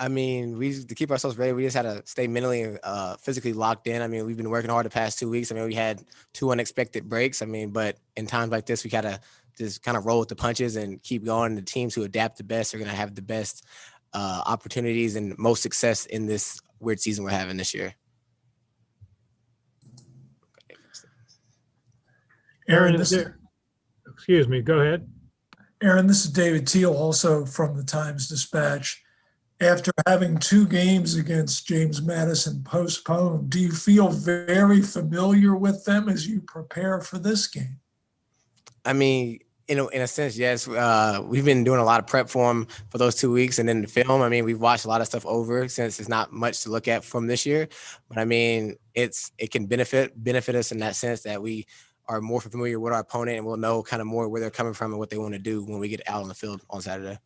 I mean, to keep ourselves ready, we just had to stay mentally and physically locked in. I mean, we've been working hard the past 2 weeks. I mean, we had two unexpected breaks. I mean, but in times like this, we gotta just kind of roll with the punches and keep going. The teams who adapt the best are gonna have the best opportunities and most success in this weird season we're having this year. Aaron, excuse me, go ahead. Aaron, this is David Teal, also from the Times-Dispatch. After having two games against James Madison postponed, do you feel very familiar with them as you prepare for this game? I mean, in a sense, yes. We've been doing a lot of prep for them for those 2 weeks, and then the film. I mean, we've watched a lot of stuff over since it's not much to look at from this year. But I mean, it can benefit us in that sense that we are more familiar with our opponent and we'll know kind of more where they're coming from and what they want to do when we get out on the field on Saturday.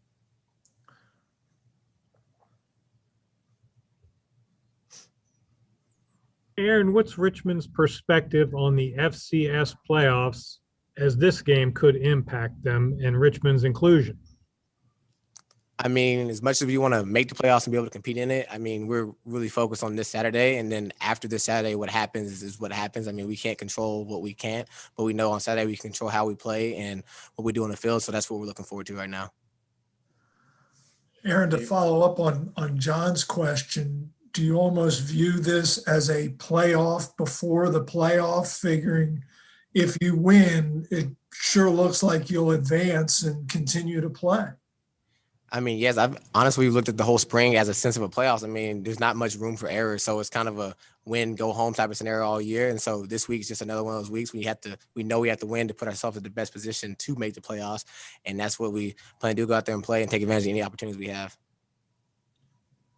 Aaron, what's Richmond's perspective on the FCS playoffs as this game could impact them and Richmond's inclusion? I mean, as much as we want to make the playoffs and be able to compete in it, I mean, we're really focused on this Saturday. And then after this Saturday, what happens is what happens. I mean, we can't control what we can't, but we know on Saturday we can control how we play and what we do on the field. So that's what we're looking forward to right now. Aaron, to follow up on John's question, do you almost view this as a playoff before the playoff, figuring if you win, it sure looks like you'll advance and continue to play? I mean, yes, I've honestly looked at the whole spring as a sense of a playoffs. I mean, there's not much room for error. So it's kind of a win, go home type of scenario all year. And so this week is just another one of those weeks we know we have to win to put ourselves in the best position to make the playoffs. And that's what we plan to do, go out there and play and take advantage of any opportunities we have.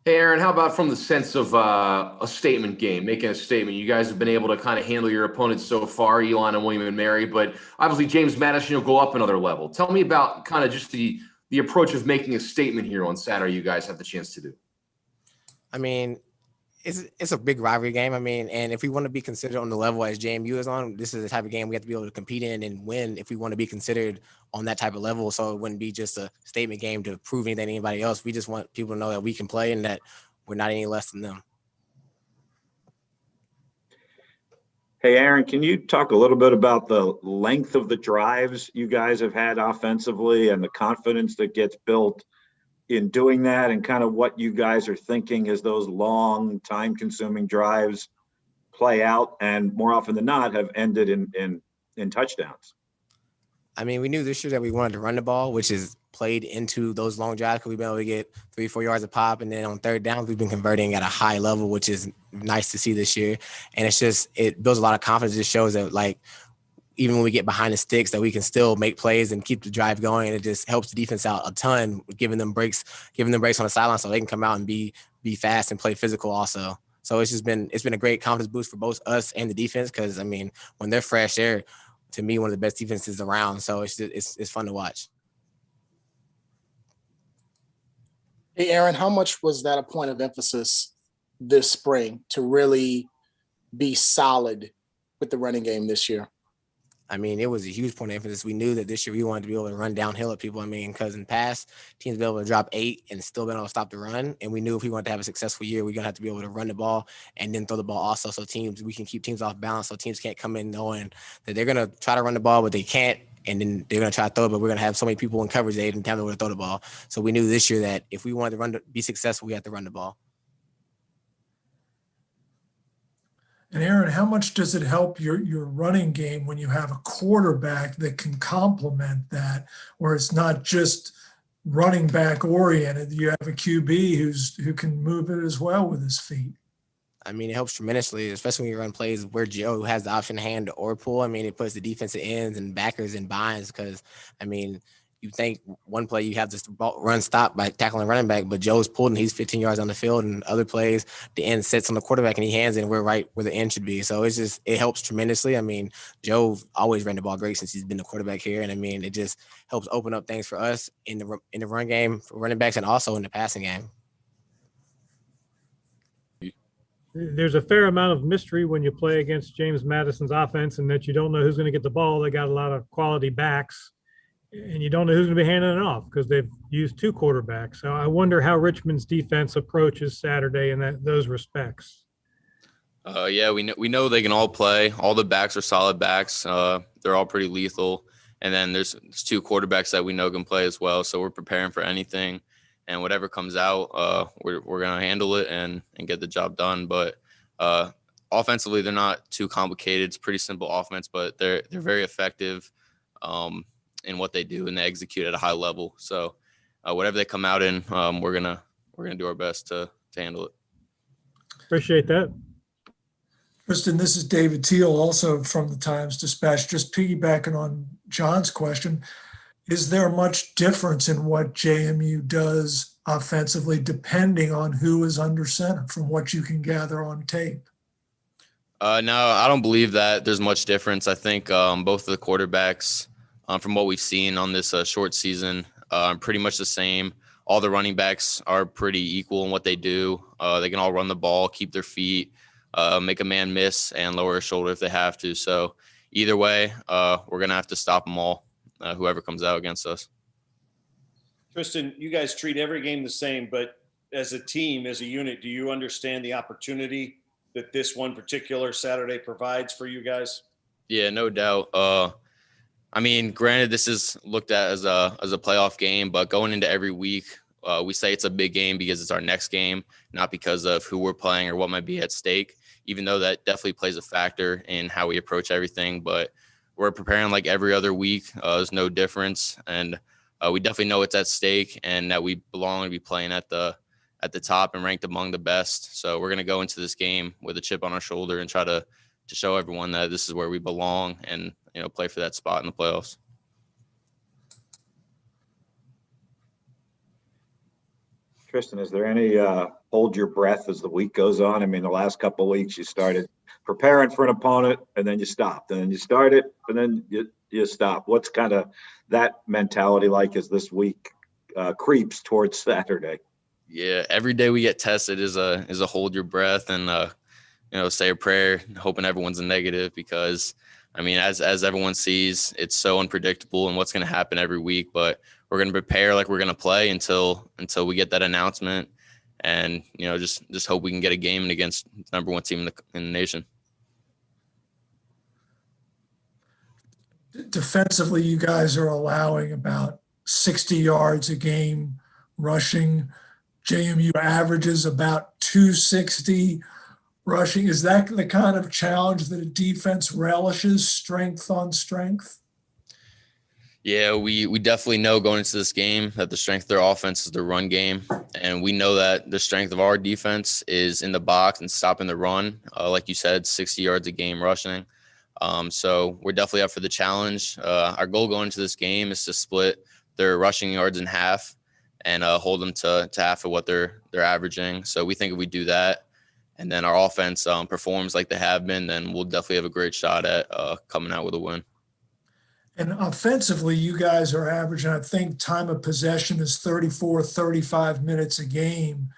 Hey, Aaron, how about from the sense of a statement game, making a statement? You guys have been able to kind of handle your opponents so far, Elon and William and Mary, but obviously James Madison will go up another level. Tell me about kind of just the approach of making a statement here on Saturday you guys have the chance to do. I mean, it's a big rivalry game. I mean, and if we want to be considered on the level as JMU is on, this is the type of game we have to be able to compete in and win if we want to be considered on that type of level. So it wouldn't be just a statement game to prove anything to anybody else. We just want people to know that we can play and that we're not any less than them. Hey, Aaron, can you talk a little bit about the length of the drives you guys have had offensively and the confidence that gets built in doing that, and kind of what you guys are thinking as those long, time-consuming drives play out and more often than not have ended in touchdowns? I mean, we knew this year that we wanted to run the ball, which is played into those long drives because we've been able to get 3-4 yards a pop. And then on third downs, we've been converting at a high level, which is nice to see this year. And it builds a lot of confidence. It shows that, like, even when we get behind the sticks, that we can still make plays and keep the drive going. And it just helps the defense out a ton, giving them breaks on the sideline so they can come out and be fast and play physical also. So it's been a great confidence boost for both us and the defense because, I mean, when they're fresh, they're, to me, one of the best defenses around. So it's fun to watch. Hey, Aaron, how much was that a point of emphasis this spring to really be solid with the running game this year? I mean, it was a huge point of emphasis. We knew that this year we wanted to be able to run downhill at people. I mean, because in the past, teams been able to drop 8 and still been able to stop the run. And we knew if we wanted to have a successful year, we're going to have to be able to run the ball and then throw the ball also. So we can keep teams off balance. So teams can't come in knowing that they're going to try to run the ball, but they can't. And then they're going to try to throw it, but we're going to have so many people in coverage, they didn't tell them where to throw the ball. So we knew this year that if we wanted to be successful, we had to run the ball. And Aaron, how much does it help your running game when you have a quarterback that can complement that, where it's not just running back oriented? You have a QB who can move it as well with his feet. I mean, it helps tremendously, especially when you run plays where Joe has the option hand or pull. I mean, it puts the defensive ends and backers in binds because, I mean, you think one play you have this run stop by tackling running back, but Joe's pulled and he's 15 yards on the field, and other plays the end sits on the quarterback and he hands it and we're right where the end should be. So it helps tremendously. I mean, Joe always ran the ball great since he's been the quarterback here. And I mean, it just helps open up things for us in the run game for running backs and also in the passing game. There's a fair amount of mystery when you play against James Madison's offense and that you don't know who's going to get the ball. They got a lot of quality backs. and you don't know who's going to be handing it off because they've used two quarterbacks. So I wonder how Richmond's defense approaches Saturday in those respects. Yeah, we know they can all play. All the backs are solid backs. They're all pretty lethal. And then there's two quarterbacks that we know can play as well. So we're preparing for anything, and whatever comes out, we're gonna handle it and get the job done. But offensively, they're not too complicated. It's pretty simple offense, but they're very effective in what they do, and they execute at a high level. So whatever they come out in, we're gonna do our best to handle it. Appreciate that. Kristen, this is David Teal, also from the Times-Dispatch. Just piggybacking on John's question, is there much difference in what JMU does offensively depending on who is under center from what you can gather on tape? No, I don't believe that there's much difference. I think both of the quarterbacks, from what we've seen on this short season, are pretty much the same. All the running backs are pretty equal in what they do. They can all run the ball, keep their feet, make a man miss, and lower a shoulder if they have to. So either way, we're going to have to stop them all, whoever comes out against us. Tristan, you guys treat every game the same, but as a team, as a unit, do you understand the opportunity that this one particular Saturday provides for you guys? Yeah, no doubt. I mean, granted, this is looked at as a playoff game, but going into every week, we say it's a big game because it's our next game, not because of who we're playing or what might be at stake, even though that definitely plays a factor in how we approach everything. But we're preparing like every other week. There's no difference. And we definitely know it's at stake and that we belong to be playing at the top and ranked among the best. So we're going to go into this game with a chip on our shoulder and try to show everyone that this is where we belong and, play for that spot in the playoffs. Tristan, is there any hold your breath as the week goes on? I mean, the last couple of weeks you started preparing for an opponent and then you stopped, and then you started and then you stop. What's kind of that mentality like as this week creeps towards Saturday? Yeah, every day we get tested is a hold your breath and say a prayer, hoping everyone's a negative, because I mean, as everyone sees, it's so unpredictable and what's going to happen every week. But we're going to prepare like we're going to play until we get that announcement, and just hope we can get a game against the number one team in the nation. Defensively, you guys are allowing about 60 yards a game rushing. JMU averages about 260 rushing. Is that the kind of challenge that a defense relishes, strength on strength? Yeah, we definitely know going into this game that the strength of their offense is the run game. And we know that the strength of our defense is in the box and stopping the run. Like you said, 60 yards a game rushing. So we're definitely up for the challenge. Our goal going into this game is to split their rushing yards in half and hold them to half of what they're averaging. So we think if we do that, and then our offense performs like they have been, then we'll definitely have a great shot at coming out with a win. And offensively, you guys are averaging, I think, time of possession is 34, 35 minutes a game.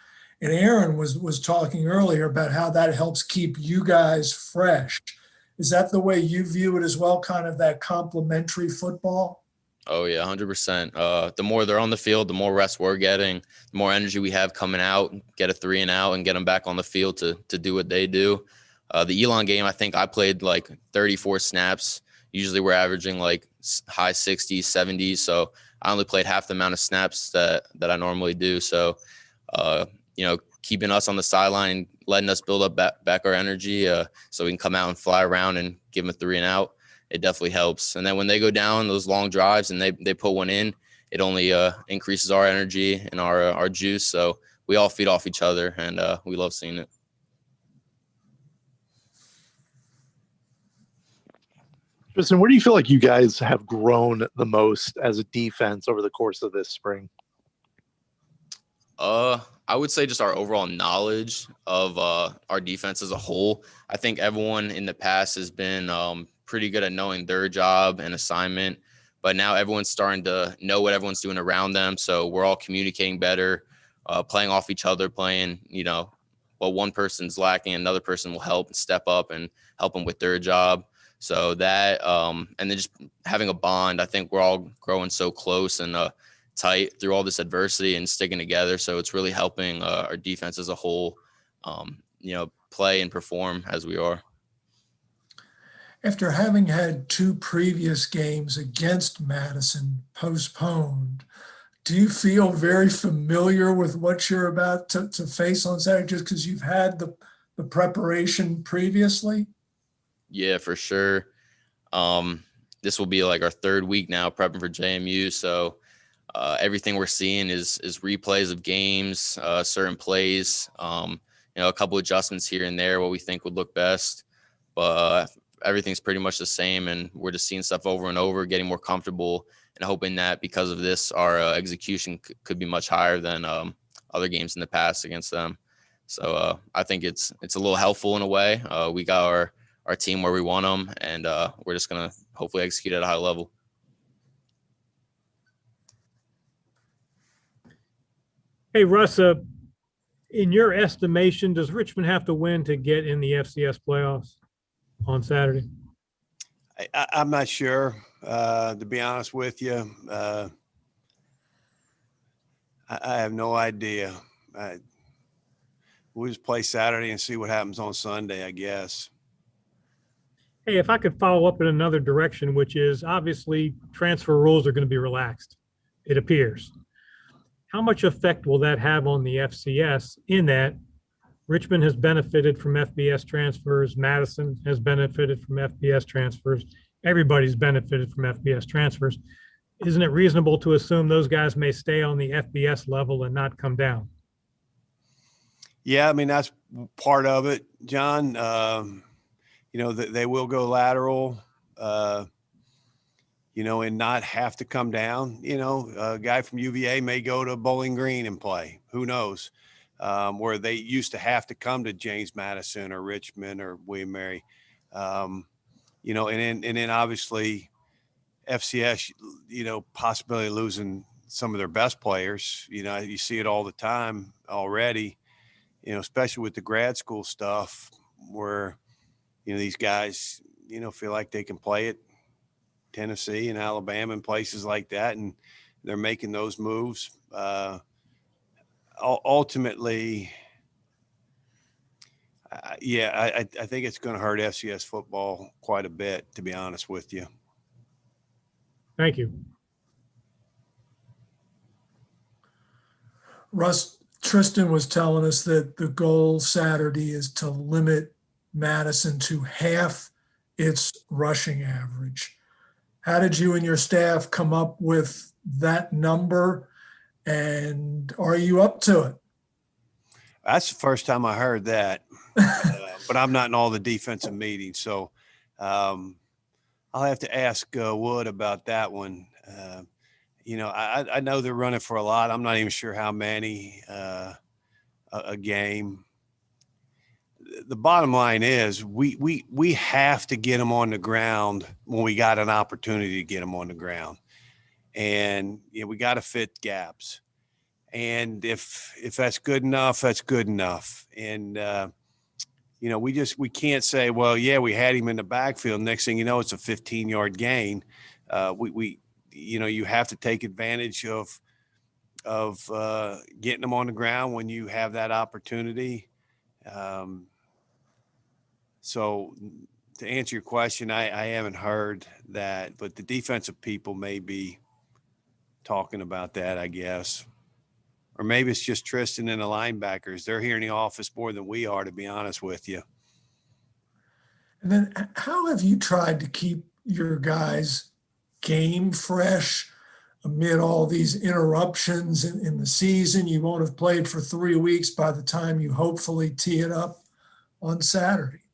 And Aaron was talking earlier about how that helps keep you guys fresh. Is that the way you view it as well, kind of that complementary football? Oh, yeah, 100%. The more they're on the field, the more rest we're getting, the more energy we have coming out, get a 3 and out and get them back on the field to do what they do. The Elon game, I think I played like 34 snaps. Usually we're averaging like high 60s, 70s. So I only played half the amount of snaps that I normally do. So, keeping us on the sideline and letting us build up back our energy so we can come out and fly around and give them a 3 and out. It definitely helps. And then when they go down those long drives and they put one in, it only increases our energy and our juice. So we all feed off each other, and we love seeing it. Tristan, where do you feel like you guys have grown the most as a defense over the course of this spring? I would say just our overall knowledge of our defense as a whole. I think everyone in the past has been pretty good at knowing their job and assignment, but now everyone's starting to know what everyone's doing around them. So we're all communicating better, playing off each other, playing, what one person's lacking, another person will help and step up and help them with their job. So that, and then just having a bond, I think we're all growing so close and tight through all this adversity and sticking together. So it's really helping our defense as a whole, play and perform as we are. After having had two previous games against Madison postponed, do you feel very familiar with what you're about to face on Saturday just because you've had the preparation previously? Yeah, for sure. This will be like our third week now prepping for JMU. So everything we're seeing is replays of games, certain plays, a couple adjustments here and there, what we think would look best. But everything's pretty much the same, and we're just seeing stuff over and over, getting more comfortable, and hoping that because of this, our execution could be much higher than other games in the past against them. So I think it's a little helpful in a way. We got our team where we want them, and we're just going to hopefully execute at a high level. Hey, Russ, in your estimation, does Richmond have to win to get in the FCS playoffs on Saturday? I'm not sure, to be honest with you. I have no idea. We'll just play Saturday and see what happens on Sunday, I guess. Hey, if I could follow up in another direction, which is obviously transfer rules are going to be relaxed, it appears. How much effect will that have on the FCS in that Richmond has benefited from FBS transfers, Madison has benefited from FBS transfers, everybody's benefited from FBS transfers. Isn't it reasonable to assume those guys may stay on the FBS level and not come down? Yeah, I mean, that's part of it, John. They will go lateral, and not have to come down. A guy from UVA may go to Bowling Green and play. Who knows? Where they used to have to come to James Madison or Richmond or William Mary. And then obviously FCS, possibility of losing some of their best players. You see it all the time already, especially with the grad school stuff where, these guys, feel like they can play at Tennessee and Alabama and places like that. And they're making those moves. Ultimately, I think it's going to hurt FCS football quite a bit, to be honest with you. Thank you. Russ, Tristan was telling us that the goal Saturday is to limit Madison to half its rushing average. How did you and your staff come up with that number, and are you up to it? That's the first time I heard that, but I'm not in all the defensive meetings, so I'll have to ask Wood about that one. I know they're running for a lot. I'm not even sure how many a game. The bottom line is we have to get them on the ground when we got an opportunity to get them on the ground, and we got to fit gaps. And if that's good enough, that's good enough. And we can't say, well, yeah, we had him in the backfield. Next thing you know, it's a 15-yard gain. You have to take advantage of getting them on the ground when you have that opportunity. So to answer your question, I haven't heard that, but the defensive people may be talking about that, I guess. Or maybe it's just Tristan and the linebackers. They're here in the office more than we are, to be honest with you. And then how have you tried to keep your guys game fresh amid all these interruptions in the season? You won't have played for 3 weeks by the time you hopefully tee it up on Saturday.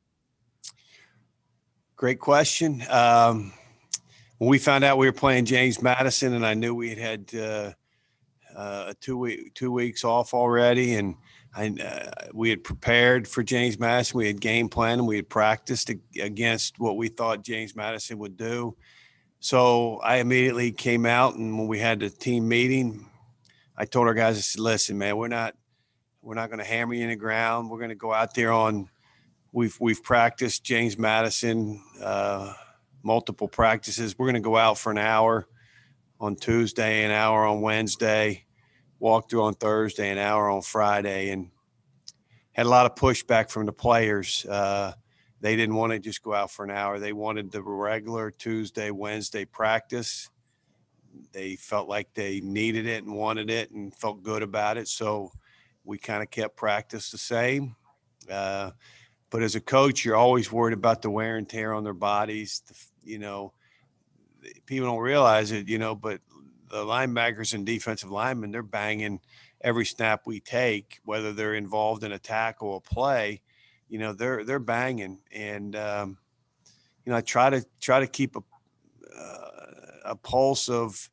Great question. When we found out we were playing James Madison, and I knew we had 2 weeks off already, and we had prepared for James Madison. We had game planned, and we had practiced against what we thought James Madison would do. So I immediately came out, and when we had the team meeting, I told our guys, I said, listen, man, we're not going to hammer you in the ground. We're going to go out there on we've practiced James Madison, multiple practices. We're going to go out for an hour on Tuesday, an hour on Wednesday, walk through on Thursday, an hour on Friday, and had a lot of pushback from the players. They didn't want to just go out for an hour. They wanted the regular Tuesday, Wednesday practice. They felt like they needed it and wanted it and felt good about it. So we kind of kept practice the same. But as a coach, you're always worried about the wear and tear on their bodies. People don't realize it, but the linebackers and defensive linemen, they're banging every snap we take, whether they're involved in a tackle or play, they're banging. And, I try to keep a pulse of,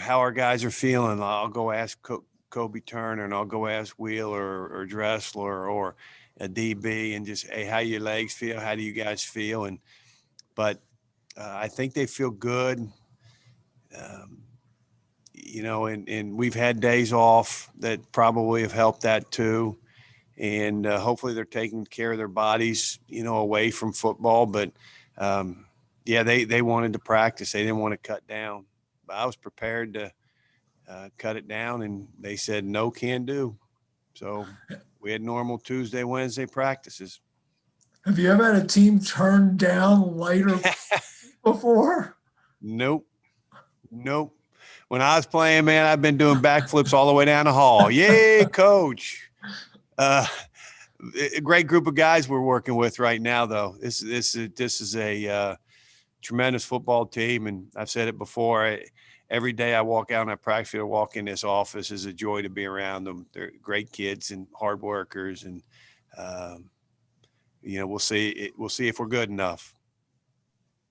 how our guys are feeling. I'll go ask Kobe Turner, and I'll go ask Wheeler or Dressler or a DB and just, hey, how your legs feel? How do you guys feel? But I think they feel good. And we've had days off that probably have helped that too. And hopefully they're taking care of their bodies, away from football. But they wanted to practice. They didn't want to cut down. But I was prepared to cut it down, and they said no, can do. So we had normal Tuesday, Wednesday practices. Have you ever had a team turn down lighter before? Nope. When I was playing, man, I've been doing backflips all the way down the hall. Yay, coach. A great group of guys we're working with right now, though. This is a tremendous football team, and I've said it before. Every day I walk out on that practice field or walk in this office is a joy to be around them. They're great kids and hard workers, and we'll see if we're good enough.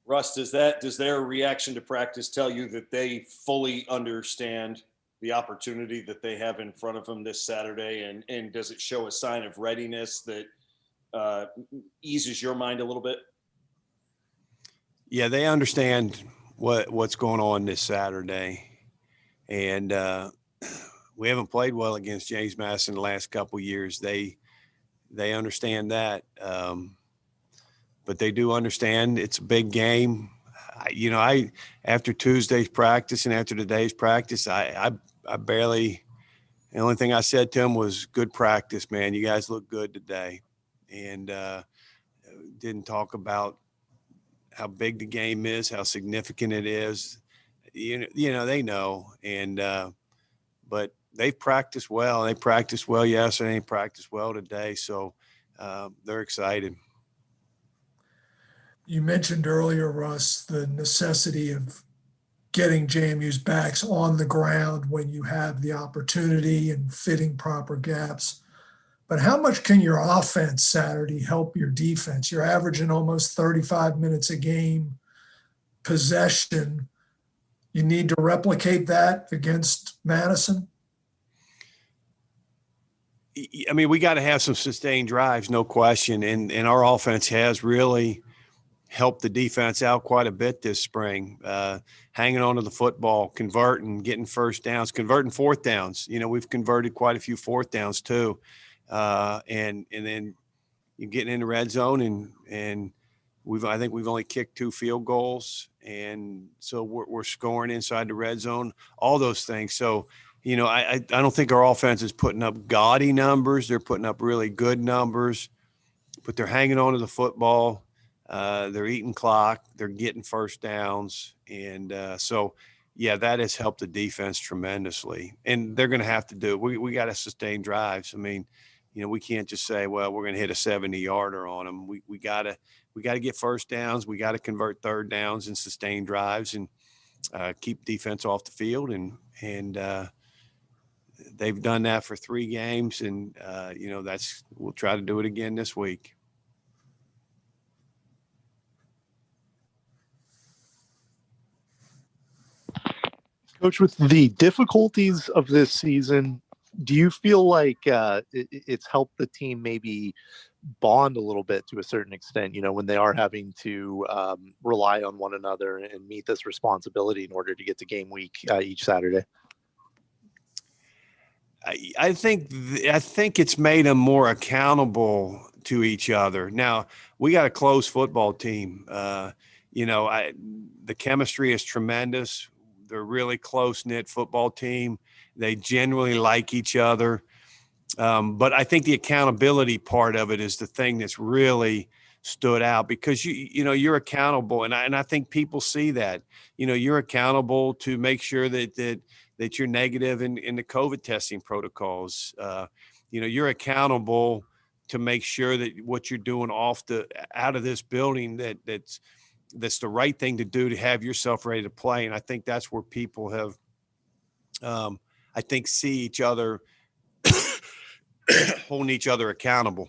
Russ, does their reaction to practice tell you that they fully understand the opportunity that they have in front of them this Saturday? And does it show a sign of readiness that eases your mind a little bit? Yeah, they understand what's going on this Saturday. And we haven't played well against James Madison the last couple of years. They understand that. But they do understand it's a big game. I after Tuesday's practice and after today's practice, I barely – the only thing I said to them was, good practice, man. You guys look good today. And didn't talk about how big the game is, how significant it is. They know. And but they've practiced well. They practiced well yesterday and practiced well today. So they're excited. You mentioned earlier, Russ, the necessity of getting JMU's backs on the ground when you have the opportunity and fitting proper gaps. But how much can your offense Saturday help your defense? You're averaging almost 35 minutes a game possession. You need to replicate that against Madison? I mean, we got to have some sustained drives, no question. And our offense has really helped the defense out quite a bit this spring, hanging on to the football, converting, getting first downs, converting fourth downs. We've converted quite a few fourth downs too. And then you're getting in the red zone and I think we've only kicked 2 field goals. And so we're scoring inside the red zone, all those things. So, I don't think our offense is putting up gaudy numbers. They're putting up really good numbers, but they're hanging on to the football. They're eating clock. They're getting first downs. And that has helped the defense tremendously. And they're going to have to do it. We got to sustain drives. I mean, we can't just say, well, we're going to hit a 70-yarder on them. We got to get first downs. We got to convert third downs and sustain drives and keep defense off the field. And they've done that for 3 games. And, we'll try to do it again this week. Coach, with the difficulties of this season, do you feel like it's helped the team maybe bond a little bit to a certain extent, when they are having to rely on one another and meet this responsibility in order to get to game week each Saturday? I think it's made them more accountable to each other. Now, we got a close football team. The chemistry is tremendous. They're a really close-knit football team. They genuinely like each other. But I think the accountability part of it is the thing that's really stood out, because you're accountable, and I think people see that. You're accountable to make sure that you're negative in the COVID testing protocols. You're accountable to make sure that what you're doing out of this building that's the right thing to do to have yourself ready to play. And I think that's where people have, see each other holding each other accountable.